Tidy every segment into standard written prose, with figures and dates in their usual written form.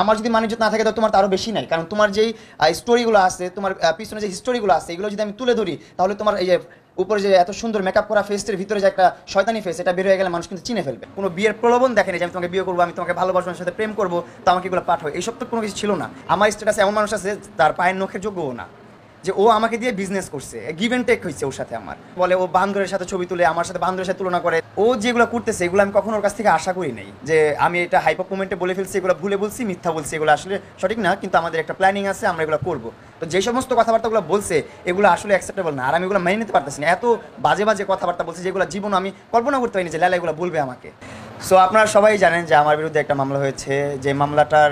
আমার যদি মানিজ্য না থাকে তো তোমার তো আরও বেশি নাই, কারণ তোমার যেই স্টোরিগুলো আছে, তোমার পিছনে যে হিস্টোরিগুলো আছে, এগুলো যদি আমি তুলে ধরি তাহলে তোমার এই যে উপরে যে এত সুন্দর মেকআপ করা ফেসের ভিতরে যে একটা শয়তানি ফেস, এটা বের হয়ে গেলে মানুষ কিন্তু চিনে ফেলবে। কোনো বিয়ের প্রলোভন দেখেনি যে আমি তোমাকে বিয়ে করবো, আমি তোমাকে ভালোবাসবো, আমার সাথে প্রেম করবো, তো আমাকে এগুলো পাঠাও, এইসব তো কোনো কিছু ছিল না। আমার স্ট্যাটাসে এমন মানুষ আছে তার পায়ের নখের যোগ্যও না, যে ও আমাকে দিয়ে বিজনেস করছে, গিভ অ্যান্ড টেক হয়েছে ওর সাথে। আমার বলে ও বান্দরের সাথে ছবি তুলে আমার সাথে বান্দরের সাথে তুলনা করে। ও যেগুলো করতেছে এগুলো আমি কখনো ওর কাছ থেকে আশা করি নাই, যে আমি এটা হাইপার কমেন্টে বলে ফেলছি, এগুলো ভুলে বলছি, মিথ্যা বলছি, এগুলো আসলে সঠিক না, কিন্তু আমাদের একটা প্ল্যানিং আছে, আমরা এগুলো করবো। তো যে সমস্ত কথাবার্তাগুলো বলছে এগুলো আসলে অ্যাকসেপ্টেবল না, আর আমি এগুলো মেনে নিতে পারতেছি না। এত বাজে বাজে কথাবার্তা বলছে যেগুলো জীবন আমি কল্পনা করতে পারিনি যে লেলা এগুলো বলবে আমাকে। সো আপনারা সবাই জানেন যে আমার বিরুদ্ধে একটা মামলা হয়েছে, যে মামলাটার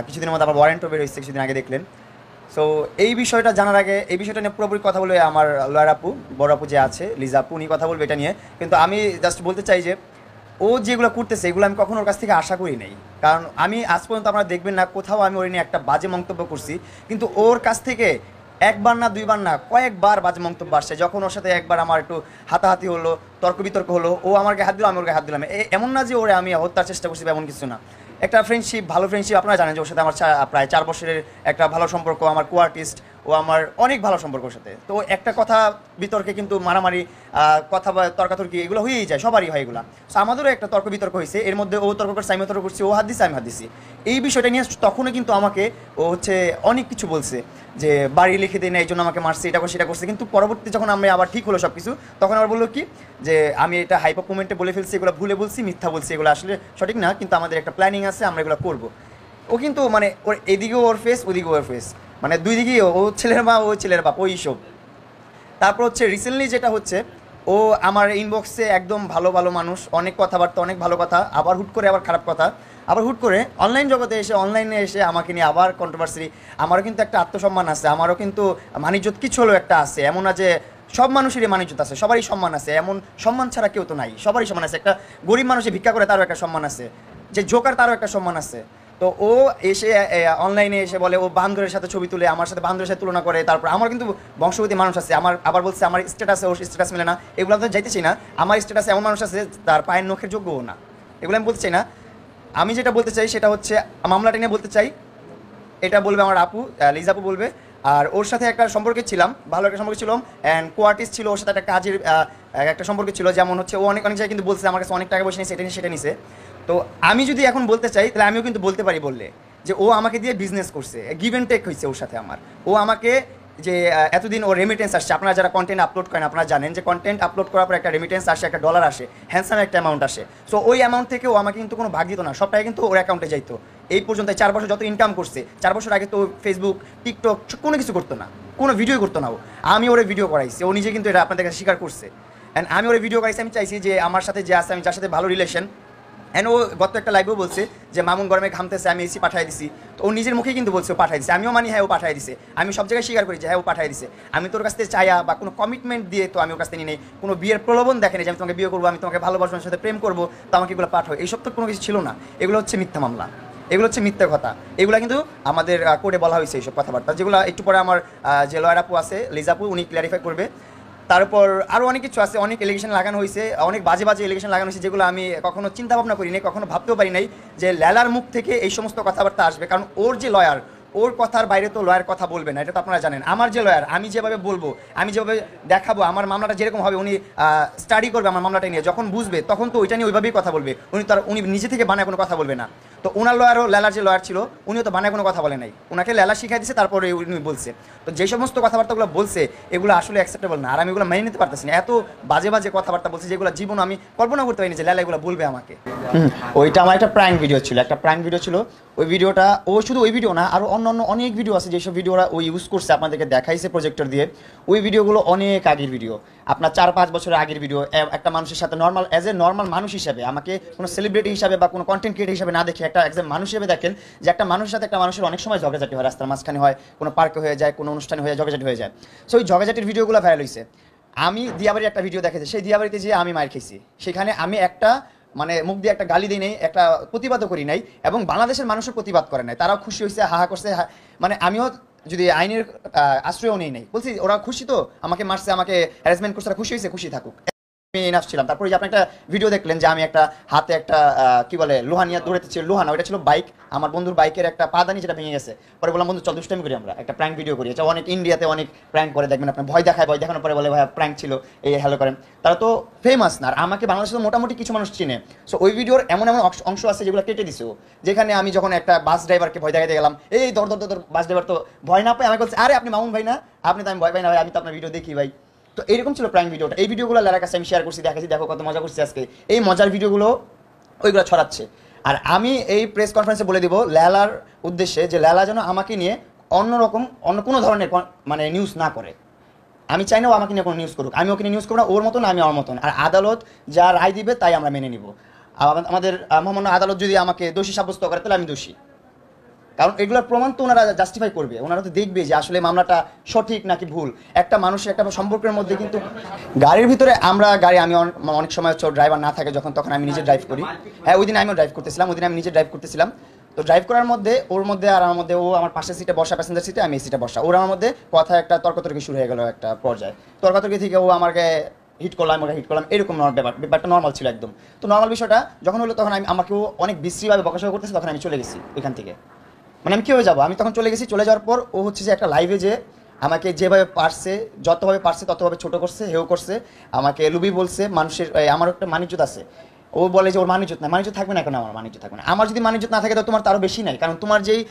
কিছুদিনের মধ্যে আমার ওয়ারেন্টও বের হয়েছে, কিছুদিন আগে দেখলেন। সো এই বিষয়টা জানার আগে এই বিষয়টা নিয়ে পুরোপুরি কথা বলবে আমার লয়ার আপু, বড় আপু যে আছে লিজা আপু, উনি কথা বলবে এটা নিয়ে। কিন্তু আমি জাস্ট বলতে চাই যে ও যেগুলো করতেছে এগুলো আমি কখনো ওর কাছ থেকে আশা করি নাই, কারণ আমি আজ পর্যন্ত আপনারা দেখবেন না কোথাও আমি ওর নিয়ে একটা বাজে মন্তব্য করছি, কিন্তু ওর কাছ থেকে একবার না দুইবার না কয়েকবার বাজে মন্তব্য আসছে। যখন ওর সাথে একবার আমার একটু হাতাহাতি হলো, তর্ক বিতর্ক হলো, ও আমার গায়ে হাত দিল, আমি ওর গায়ে হাত দিলাম, এমন না যে ওরে আমি হত্যার চেষ্টা করছি, এমন কিছু না। একটা ফ্রেন্ডশিপ, ভালো ফ্রেন্ডশিপ, আপনারা জানেন যে ওর সাথে আমার প্রায় 4 বছরের একটা ভালো সম্পর্ক, আমার কো আর্টিস্ট, ও আমার অনেক ভালো সম্পর্ক ওর সাথে। তো একটা কথা বিতর্কে কিন্তু মারামারি, কথা বা তর্কাতর্কি এগুলো হয়েই যায়, সবারই হয় এগুলো। সো আমাদেরও একটা তর্ক বিতর্ক হয়েছে, এর মধ্যে ও তর্ক করছে, আমি তর্ক করছি, ও হাত দিচ্ছে, আমি হাত দিচ্ছি। এই বিষয়টা নিয়ে তখনও কিন্তু আমাকে ও অনেক কিছু বলছে, যে বাড়ি লিখে দিই না এই জন্য আমাকে মারছে, এটা করছে, সেটা করছে। কিন্তু পরবর্তী যখন আমি আবার ঠিক হলো সব কিছু, তখন আবার বললো কি যে আমি এটা হাইপার কমেন্টে বলে ফেলছি, এগুলো ভুলে বলছি, মিথ্যা বলছি, এগুলো আসলে সঠিক না, কিন্তু আমাদের একটা প্ল্যানিং আছে, আমরা এগুলো করবো। ও কিন্তু মানে ওর এদিকেও ওর ফেস, ওদিকেও ওর ফেস, মানে দুই দিকেই ও ছেলের মা, ও ছেলের বাপ, ওই সব। তারপর রিসেন্টলি যেটা হচ্ছে, ও আমার ইনবক্সে একদম ভালো ভালো মানুষ, অনেক কথাবার্তা, অনেক ভালো কথা, আবার হুট করে আবার খারাপ কথা, আবার হুট করে অনলাইন জগতে এসে, অনলাইনে এসে আমাকে নিয়ে আবার কন্ট্রোভার্সি। আমারও কিন্তু একটা আত্মসম্মান আছে, আমারও কিন্তু মানিজ্যত কিছু হলেও একটা আছে, এমন না যে সব মানুষেরই মানিজ্যত আছে, সবারই সম্মান আছে, এমন সম্মান ছাড়া কেউ তো নাই, সবারই সম্মান আছে। একটা গরিব মানুষে ভিক্ষা করে তারও একটা সম্মান আছে, যে জোকার তারও একটা সম্মান আছে। তো ও এসে অনলাইনে এসে বলে ও বান্দরের সাথে ছবি তুলে আমার সাথে বান্দরের সাথে তুলনা করে। তারপর আমার কিন্তু বংশগতি মানুষ আছে, আমার আবার বলছে আমার স্ট্যাটাসে ওর স্ট্যাটাস মেলে না, এগুলো তো যাইতেছি না। আমার স্ট্যাটাসে এমন মানুষ আছে তার পায়ের নখের যোগ্যও না, এগুলো আমি বলতে চাই না। আমি যেটা বলতে চাই সেটা হচ্ছে, মামলাটা নিয়ে বলতে চাই, এটা বলবে আমার আপু, লিজা আপু বলবে। আর ওর সাথে একটা সম্পর্কে ছিলাম, ভালো একটা সম্পর্ক ছিল, অ্যান্ড কো আর্টিস্ট ছিল, ওর সাথে একটা কাজের একটা সম্পর্ক ছিল। যেমন ও অনেক অনেক জায়গায় কিন্তু বলছে আমার কাছে অনেক টাকা পয়সা নিয়েছে, এটা নিয়ে সেটা নিছে। তো আমি যদি এখন বলতে চাই তাহলে আমিও কিন্তু বলতে পারি, বললে যে ও আমাকে দিয়ে বিজনেস করছে, গিভ অ্যান্ড টেক হয়েছে ওর সাথে আমার। ও আমাকে যে এতদিন ও রেমিটেন্স আসছে, আপনারা যারা কন্টেন্ট আপলোড করেন আপনারা জানেন যে কন্টেন্ট আপলোড করার পর একটা রেমিটেন্স আসে, একটা ডলার আসে, হ্যান্ডসাম একটা অ্যামাউন্ট আসে। সো ওই অ্যামাউন্ট থেকে ও আমাকে কিন্তু কোনো ভাগ দিত না, সবটাই কিন্তু ওর অ্যাকাউন্টে যাইতো। এই পর্যন্ত 4 বছর যত ইনকাম করছে, 4 বছর আগে তো ফেসবুক, টিকটক কোনো কিছু করতো না, কোনো ভিডিও করতো না ও। আমি ওরে ভিডিও করাইছি, ও নিজে কিন্তু এটা আপনাদের কাছে স্বীকার করছে। অ্যান্ড আমি ওরে ভিডিও করাইছি, আমি চাইছি যে আমার সাথে যে আছে, আমি যার সাথে ভালো রিলেশন। অ্যান্ড ও গত একটা লাইভেও বলছে যে মামুন গরমে ঘামতেছে, আমি এসি পাঠিয়ে দিছি। তো ও নিজের মুখেই কিন্তু বলছে ও পাঠিয়ে দিছে, আমিও মানি হ্যাঁ ও পাঠিয়ে দিছে, আমি সব জায়গায় স্বীকার করি যে হ্যাঁ ও পাঠিয়ে দিছে। আমি তোর কাছ থেকে চাইয়া বা কোনো কমিটমেন্ট দিয়ে তো আমি ওর কাছ থেকে নিয়ে নেই, কোনো বিয়ের প্রলোভন দেখেনি যে আমি তোমাকে বিয়ে করবো, আমি তোমাকে ভালোবাসবো, আমার সাথে প্রেম করবো, তো আমাকে এগুলো পাঠাও, এইসব তো কোনো কিছু ছিল না। এগুলো হচ্ছে মিথ্যা মামলা, এগুলো হচ্ছে মিথ্যা কথা, এগুলো কিন্তু আমাদের কোর্টে বলা হয়েছে এইসব কথাবার্তা, যেগুলো একটু পরে আমার যে লয়ার আপু আছে লিজা আপু, উনি ক্ল্যারিফাই করবে। তারপর আরও অনেক কিছু আছে, অনেক এলিগেশন লাগানো হয়েছে, অনেক বাজে বাজে এলিগেশন লাগানো হয়েছে, যেগুলো আমি কখনো চিন্তা ভাবনা করি নাই, কখনো ভাবতেও পারি নাই যে লেলার মুখ থেকে এই সমস্ত কথাবার্তা আসবে। কারণ ওর যে লয়ার, ওর কথার বাইরে তো লয়ার কথা বলবে না, এটা তো আপনারা জানেন। আমার যে লয়ার, আমি যেভাবে বলবো, আমি যেভাবে দেখাবো আমার মামলাটা যেরকম হবে, উনি স্টাডি করবে আমার মামলাটা নিয়ে, যখন বুঝবে তখন তো ওইটা নিয়ে ওইভাবেই কথা বলবে। উনি নিজে থেকে বানায় কোনো কথা বলবে না। তো ওনার লয়ারও, লেলার যে লয়ার ছিল, উনিও তো বানায় কোনো কথা বলে নাই, ওনাকে লেলা শিখাই দিচ্ছে, তারপরে উনি বলছে। তো যে সমস্ত কথাবার্তাগুলো বলছে এগুলো আসলে অ্যাকসেপ্টেবল না, আর আমি এগুলো মেনে নিতে পারতেছি না। এত বাজে বাজে কথাবার্তা বলছে যেগুলো জীবন আমি কল্পনা করতে পারিনি যে লেলা এগুলো বলবে আমাকে। ওইটা আমার একটা প্র্যাঙ্ক ভিডিও ছিল, একটা প্র্যাঙ্ক ভিডিও ছিল। ওই ভিডিওটা ও শুধু ওই ভিডিও না, আরও অন্য অনেক ভিডিও আছে যেসব ভিডিও ওরা ও ইউজ করছে, আপনাদেরকে দেখাইছে প্রজেক্টর দিয়ে। ওই ভিডিওগুলো অনেক আগের ভিডিও, আপনার 4-5 বছরের আগের ভিডিও। একটা মানুষের সাথে নর্মাল, অ্যাজ এ নর্মাল মানুষ হিসাবে, আমাকে কোনো সেলিব্রিটি হিসাবে বা কোনো কন্টেন্ট ক্রিয়েটার হিসাবে না দেখে একটা একজন মানুষ হিসেবে দেখেন যে একটা মানুষের সাথে একটা মানুষের অনেক সময় ঝগড়াঝাটি হয়, রাস্তার মাঝখানে হয়, কোনো পার্কে হয়ে যায়, কোনো অনুষ্ঠানে হয়ে যায়, ঝগড়াঝাটি হয়ে যায়। সো ওই ঝগড়াঝাটির ভিডিওগুলো ভাইরাল হয়েছে। আমি দিয়াবাড়ির একটা ভিডিও দেখেছি, সেই দিয়াবাড়িতে যেয়ে আমি মার খেয়েছি, সেখানে আমি একটা মানে মুখ দিয়ে একটা গালি দিই নাই, একটা প্রতিবাদও করি নাই, এবং বাংলাদেশের মানুষের প্রতিবাদ করে নাই, তারাও খুশি হয়েছে, হাহা করছে। মানে আমিও যদি আইনের আশ্রয়ও নেই নাই, বলছি ওরা খুশি, তো আমাকে মারছে, আমাকে হ্যারাসমেন্ট করছে, খুশি হয়েছে, খুশি থাকুক। এনাফ ছিলাম। তারপরে যে আপনি একটা ভিডিও দেখলেন যে আমি একটা হাতে একটা কি বলে লোহা নিয়ে দৌড়াতেছি, লোহা না, ওইটা ছিল বাইক, আমার বন্ধুর বাইকের একটা পাদানি যেটা ভেঙে গেছে। পরে বললাম বন্ধু চল দুষ্টামি করি, আমরা একটা প্র্যাঙ্ক ভিডিও করি। এটা অনেক ইন্ডিয়াতে অনেক প্র্যাঙ্ক করে, দেখবেন আপনার ভয় দেখায়, ভয় দেখানোর পরে বলে ভাই প্র্যাঙ্ক ছিল এই হ্যালো করেন। তারা তো ফেমাস না, আর আমাকে বাংলাদেশে তো মোটামুটি কিছু মানুষ চিনে। সো ওই ভিডিওর এমন এমন অংশ আছে যেগুলো কেটে দিছে ও, যেখানে আমি যখন একটা বাস ড্রাইভারকে ভয় দেখাতে গেলাম, এই দর দর দর, বাস ড্রাইভার তো ভয় না পায়, আমাকে বলছে আরে আপনি মামুন ভাই না, আপনি তো আমি ভয় পাই না ভাই, আমি তো আপনার ভিডিও দেখি ভাই। তো এরকম ছিল প্র্যাঙ্ক ভিডিওটা। এই ভিডিওগুলো লেলার কাছে আমি শেয়ার করছি, দেখাচ্ছি দেখো কত মজা করছি আজকে, এই মজার ভিডিওগুলো ওইগুলো ছড়াচ্ছে। আর আমি এই প্রেস কনফারেন্সে বলে দিব লেলার উদ্দেশ্যে যে লেলা যেন আমাকে নিয়ে অন্যরকম অন্য কোনো ধরনের মানে নিউজ না করে। আমি চাই না ও আমাকে নিয়ে কোনো নিউজ করুক, আমি ওকে নিয়ে নিউজ করবো না, ওর মতন আমি আমার মতন। আর আদালত যা রায় দিবে তাই আমরা মেনে নিব। আমাদের মহামান্য আদালত যদি আমাকে দোষী সাব্যস্ত করে তাহলে আমি দোষী, কারণ এগুলোর প্রমাণ তো ওনারা জাস্টিফাই করবে, ওনারা তো দেখবে যে আসলে মামলাটা সঠিক নাকি ভুল। একটা মানুষের একটা সম্পর্কের মধ্যে কিন্তু গাড়ির ভিতরে আমি অনেক সময় হচ্ছে ড্রাইভার না থাকে যখন, তখন আমি নিজে ড্রাইভ করি। হ্যাঁ ওই দিন আমিও ড্রাইভ করতেছিলাম, ওই দিন আমি নিজে ড্রাইভ করতেছিলাম। তো ড্রাইভ করার মধ্যে ওর মধ্যে আর আমার মধ্যে, ও আমার পাশের সিটে বসা, প্যাসেঞ্জার সিটে, আমি এই সিটে বসা, ওর আমার মধ্যে কথা একটা তর্কাতর্কি শুরু হয়ে গেল একটা পর্যায়ে। তর্কাতর্কি থেকে ও আমাকে হিট করলাম, ওকে হিট করলাম, এরকম ব্যাপারটা নর্মাল ছিল একদম। তো নর্মাল বিষয়টা যখন হলো তখন আমাকেও অনেক বিশ্রীভাবে বকাশকা করতেছে, তখন আমি চলে গেছি ওইখান থেকে। মানে আমি কী হয়ে যাবো, আমি তখন চলে গেছি। চলে যাওয়ার পর ও হচ্ছে যে একটা লাইভে যে আমাকে যেভাবে পারছে, যতভাবে পারছে ততভাবে ছোট করছে, হেও করছে, আমাকে লুবি বলছে। মানুষের আমার একটা মানিজ্যত আছে, ও বলে যে ওর মানিজ্যত না, মানিজ্যত থাকবে না কেন? আমার মানিজ্যত থাকবে না? আমার যদি মানিজ্যত না থাকে তো তোমার তারও বেশি নাই, কারণ তোমার যেই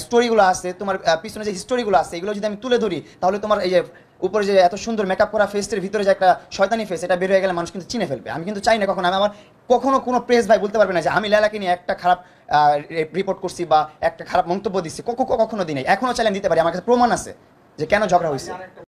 স্টোরিগুলো আছে, তোমার পিছনে যে হিস্টোরিগুলো আছে, এগুলো যদি আমি তুলে ধরি তাহলে তোমার এই যে উপরে যে এত সুন্দর মেকআপ করা ফেসের ভিতরে যে একটা শয়তানি ফেস, এটা বের হয়ে গেলে মানুষ কিন্তু চিনে ফেলবে। আমি কিন্তু চাই না কখনো, আমি আমার কখনো কোনো প্রেস ভাই বলতে পারবে না যে আমি লেলাকে নিয়ে একটা খারাপ রিপোর্ট করছি বা একটা খারাপ মন্তব্য দিচ্ছি, কখনো দিই নাই। এখনও চাইলে দিতে পারি, আমার কাছে প্রমাণ আছে যে কেন ঝগড়া হয়েছে।